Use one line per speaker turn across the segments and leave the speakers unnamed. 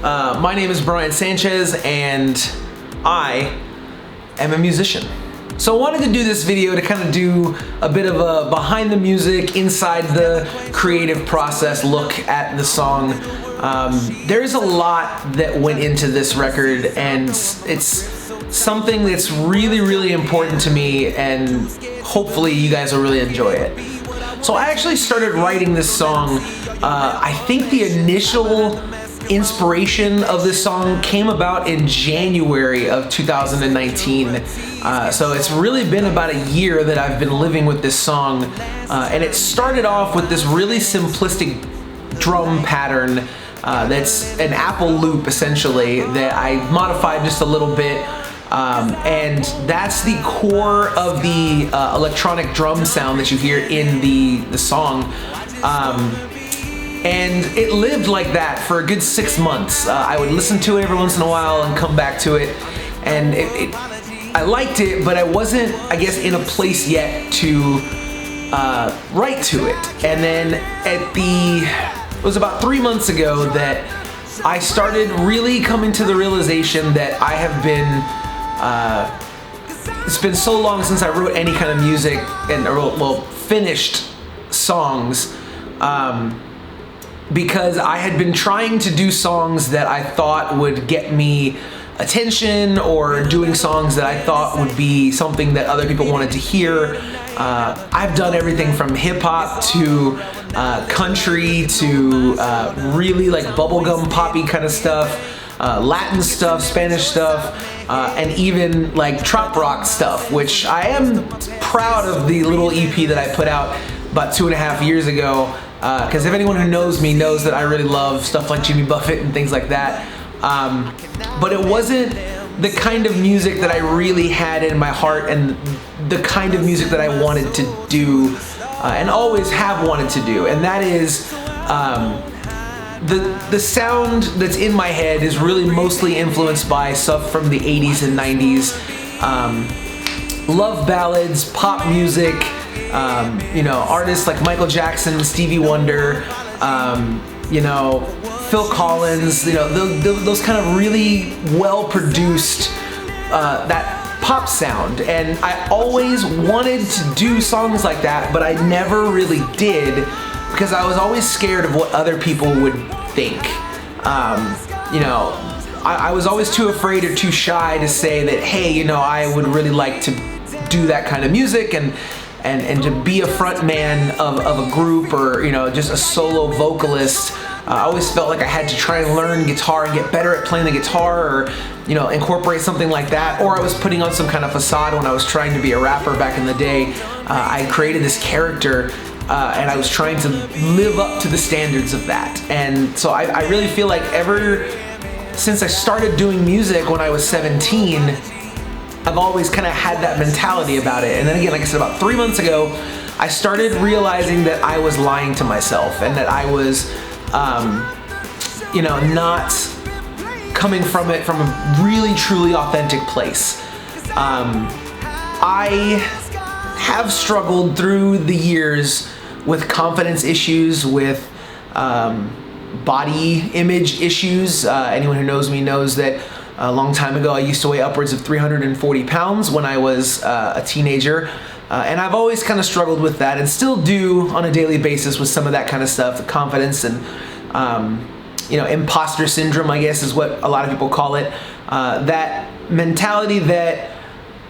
My name is Brian Sanchez and I am a musician. So I wanted to do this video to kind of do a bit of a behind the music, inside the creative process look at the song. There's a lot that went into this record, and it's something that's really, really important to me, and hopefully you guys will really enjoy it. So I actually started writing this song, I think the initial inspiration of this song came about in January of 2019. So it's really been about a year that I've been living with this song, and it started off with this really simplistic drum pattern that's an Apple loop essentially that I modified just a little bit, and that's the core of the electronic drum sound that you hear in the song. And it lived like that for a good 6 months. I would listen to it every once in a while and come back to it, and I liked it, but I wasn't, I guess, in a place yet to write to it. And then it was about 3 months ago that I started really coming to the realization that I have been, it's been so long since I wrote any kind of music and finished songs, because I had been trying to do songs that I thought would get me attention, or doing songs that I thought would be something that other people wanted to hear. I've done everything from hip-hop to country to really like bubblegum poppy kind of stuff, Latin stuff, Spanish stuff, and even like trop rock stuff, which I am proud of the little EP that I put out about 2.5 years ago, because if anyone who knows me knows that I really love stuff like Jimmy Buffett and things like that. But it wasn't the kind of music that I really had in my heart, and the kind of music that I wanted to do, and always have wanted to do. And that is, the sound that's in my head is really mostly influenced by stuff from the 80s and 90s. Love ballads, pop music, you know, artists like Michael Jackson, Stevie Wonder, you know, Phil Collins, you know, those kind of really well-produced, that pop sound. And I always wanted to do songs like that, but I never really did, because I was always scared of what other people would think. You know, I was always too afraid or too shy to say that, hey, you know, I would really like to do that kind of music, and to be a front man of a group, or, you know, just a solo vocalist. I always felt like I had to try and learn guitar and get better at playing the guitar, or, you know, incorporate something like that. Or I was putting on some kind of facade when I was trying to be a rapper back in the day. I created this character, and I was trying to live up to the standards of that. And so I really feel like ever since I started doing music when I was 17, I've always kind of had that mentality about it. And then again, like I said, about 3 months ago, I started realizing that I was lying to myself, and that I was, you know, not coming from it from a really, truly authentic place. I have struggled through the years with confidence issues, with body image issues. Anyone who knows me knows that a long time ago I used to weigh upwards of 340 pounds when I was a teenager. And I've always kind of struggled with that, and still do on a daily basis with some of that kind of stuff, the confidence and, you know, imposter syndrome, I guess is what a lot of people call it. That mentality that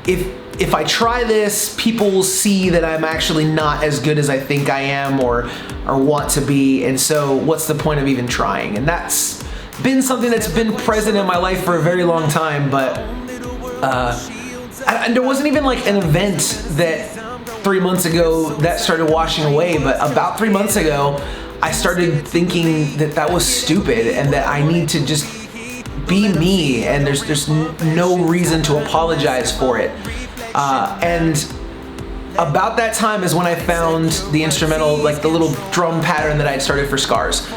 if I try this, people will see that I'm actually not as good as I think I am, or want to be, and so what's the point of even trying? And that's been something that's been present in my life for a very long time. But there wasn't even like an event that 3 months ago that started washing away, but about 3 months ago I started thinking that that was stupid, and that I need to just be me, and there's no reason to apologize for it. And about that time is when I found the instrumental, like the little drum pattern that I had started for Scars.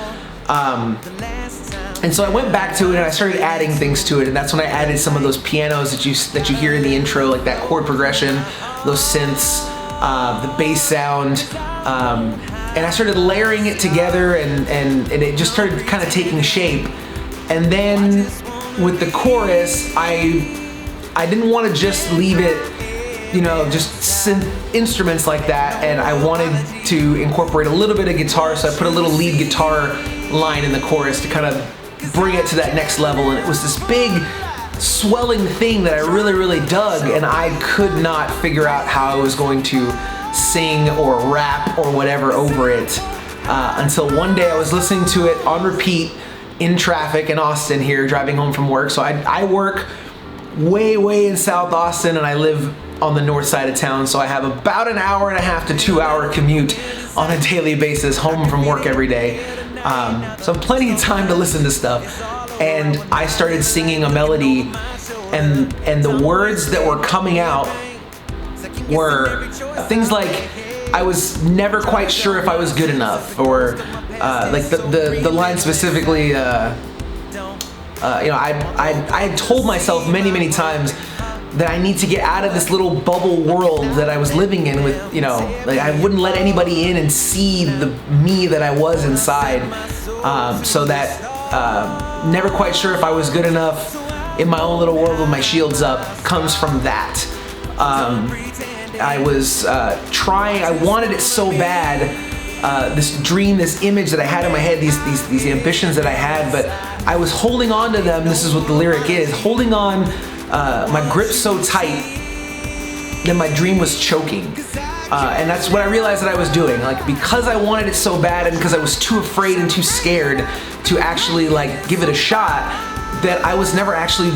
And so I went back to it, and I started adding things to it, and that's when I added some of those pianos that you hear in the intro, like that chord progression, those synths, the bass sound, and I started layering it together, and it just started kind of taking shape. And then with the chorus, I didn't want to just leave it, just synth instruments like that, and I wanted to incorporate a little bit of guitar, so I put a little lead guitar line in the chorus to kind of bring it to that next level, and it was this big swelling thing that I really, really dug, and I could not figure out how I was going to sing or rap or whatever over it until one day I was listening to it on repeat in traffic in Austin here, driving home from work. So I work way in South Austin, and I live on the north side of town, so I have about an hour and a half to 2 hour commute on a daily basis home from work every day. So plenty of time to listen to stuff. And I started singing a melody, and the words that were coming out were things like, I was never quite sure if I was good enough, or like the line specifically, I had told myself many times that I need to get out of this little bubble world that I was living in with, like I wouldn't let anybody in and see the me that I was inside, so that never quite sure if I was good enough in my own little world with my shields up comes from that. I was I wanted it so bad, this dream, this image that I had in my head, these ambitions that I had, but I was holding on to them. This is what the lyric is: holding on, my grip so tight that my dream was choking. And that's what I realized that I was doing. Like, because I wanted it so bad, and because I was too afraid and too scared to actually give it a shot, that I was never actually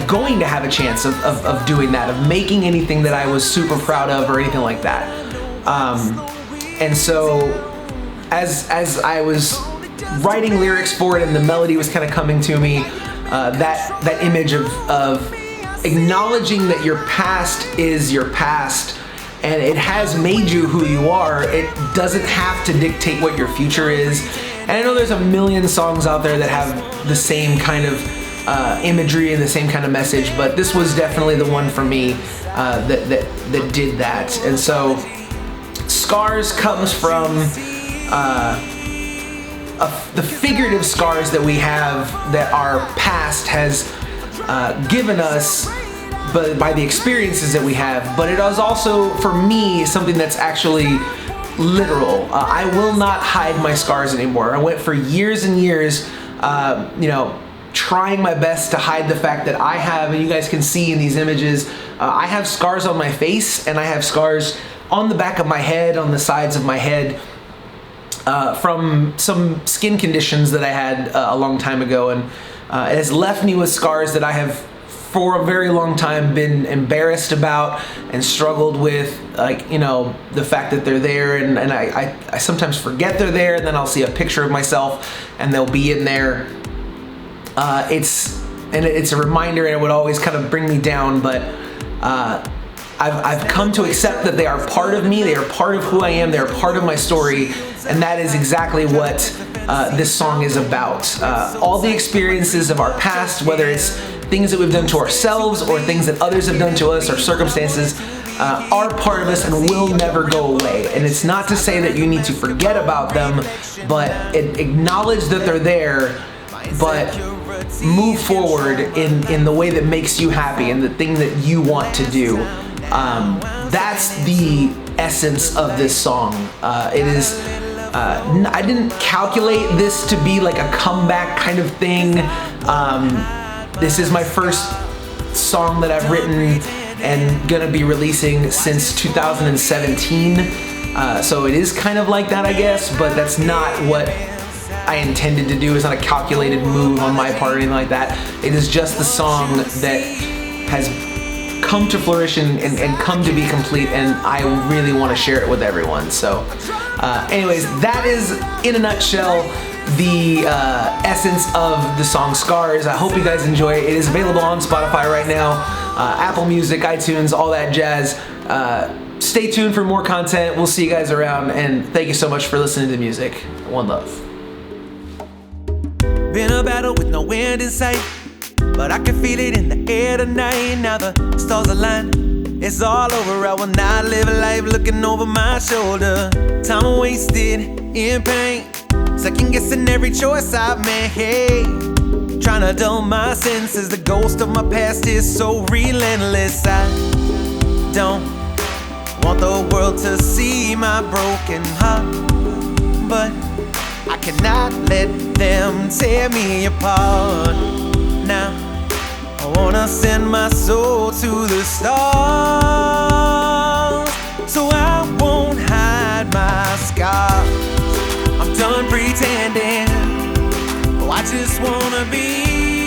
going to have a chance of doing that, of making anything that I was super proud of or anything like that. And so as I was writing lyrics for it and the melody was kind of coming to me, that image of acknowledging that your past is your past and it has made you who you are. It doesn't have to dictate what your future is. And I know there's a million songs out there that have the same kind of imagery and the same kind of message, but this was definitely the one for me that did that. And so scars comes from the figurative scars that we have, that our past has given us, but by the experiences that we have. But it is also, for me, something that's actually literal. I will not hide my scars anymore. I went for years and years, trying my best to hide the fact that I have, and you guys can see in these images, I have scars on my face, and I have scars on the back of my head, on the sides of my head, from some skin conditions that I had a long time ago, and it has left me with scars that I have for a very long time been embarrassed about and struggled with, the fact that they're there, and I sometimes forget they're there, and then I'll see a picture of myself and they'll be in there. It's a reminder, and it would always kind of bring me down, but I've come to accept that they are part of me, they are part of who I am, they are part of my story, and that is exactly what this song is about. All the experiences of our past, whether it's things that we've done to ourselves or things that others have done to us or circumstances, are part of us and will never go away. And it's not to say that you need to forget about them, but acknowledge that they're there, but move forward in the way that makes you happy and the thing that you want to do. That's the essence of this song. It is, I didn't calculate this to be like a comeback kind of thing. This is my first song that I've written and gonna be releasing since 2017. So it is kind of like that, I guess, but that's not what I intended to do. It's not a calculated move on my part or anything like that. It is just the song that has come to fruition and come to be complete, and I really want to share it with everyone. So anyways, that is in a nutshell the essence of the song Scars. I hope you guys enjoy it. It is available on Spotify right now, Apple Music, iTunes, all that jazz. Stay tuned for more content. We'll see you guys around, and thank you so much for listening to the music. One love.
Been a battle with no end in sight, but I can feel it in the air tonight. Now the stars align, it's all over. I will not live a life looking over my shoulder. Time wasted in pain, second guessing every choice I've made, trying to dull my senses. The ghost of my past is so relentless. I don't want the world to see my broken heart, but I cannot let them tear me apart. Now I wanna send my soul to the stars, so I won't hide my scars. I'm done pretending, oh, I just wanna be